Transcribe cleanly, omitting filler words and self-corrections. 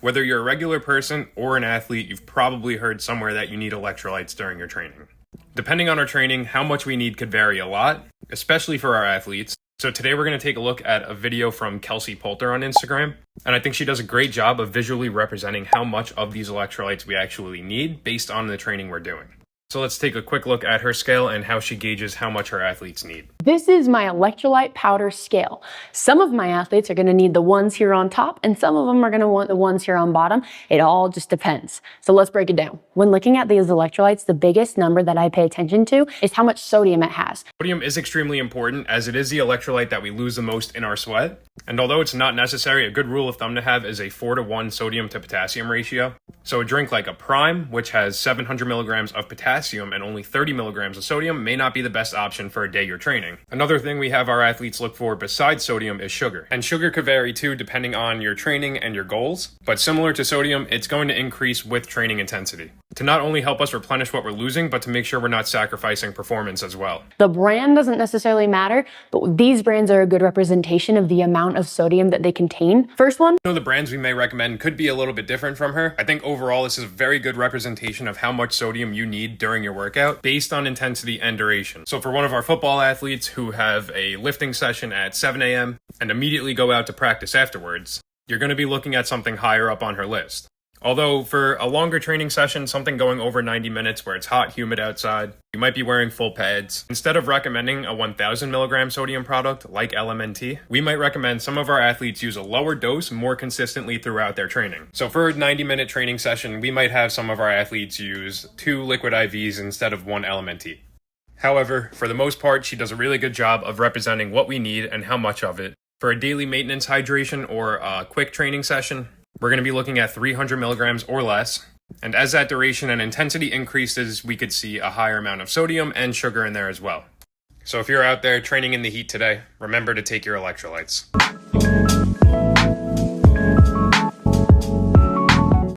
Whether you're a regular person or an athlete, you've probably heard somewhere that you need electrolytes during your training. Depending on our training, how much we need could vary a lot, especially for our athletes. So today we're going to take a look at a video from Kelsey Pourter on Instagram, and I think she does a great job of visually representing how much of these electrolytes we actually need based on the training we're doing. So let's take a quick look at her scale and how she gauges how much her athletes need. This is my electrolyte powder scale. Some of my athletes are gonna need the ones here on top, and some of them are gonna want the ones here on bottom. It all just depends. So let's break it down. When looking at these electrolytes, the biggest number that I pay attention to is how much sodium it has. Sodium is extremely important as it is the electrolyte that we lose the most in our sweat. And although it's not necessary, a good rule of thumb to have is a 4-to-1 sodium to potassium ratio. So a drink like a Prime, which has 700 milligrams of potassium and only 30 milligrams of sodium, may not be the best option for a day you're training. Another thing we have our athletes look for besides sodium is sugar. And sugar could vary too depending on your training and your goals. But similar to sodium, it's going to increase with training intensity, to not only help us replenish what we're losing, but to make sure we're not sacrificing performance as well. The brand doesn't necessarily matter, but these brands are a good representation of the amount of sodium that they contain. First one. The brands we may recommend could be a little bit different from her. I think overall this is a very good representation of how much sodium you need during your workout based on intensity and duration. So for one of our football athletes who have a lifting session at 7 a.m. and immediately go out to practice afterwards, you're going to be looking at something higher up on her list. Although for a longer training session, something going over 90 minutes where it's hot, humid outside, you might be wearing full pads. Instead of recommending a 1000 milligram sodium product like LMNT, we might recommend some of our athletes use a lower dose more consistently throughout their training. So for a 90-minute training session, we might have some of our athletes use 2 liquid IVs instead of 1 LMNT. However, for the most part, she does a really good job of representing what we need and how much of it. For a daily maintenance hydration or a quick training session, we're going to be looking at 300 milligrams or less. And as that duration and intensity increases, we could see a higher amount of sodium and sugar in there as well. So if you're out there training in the heat today, remember to take your electrolytes.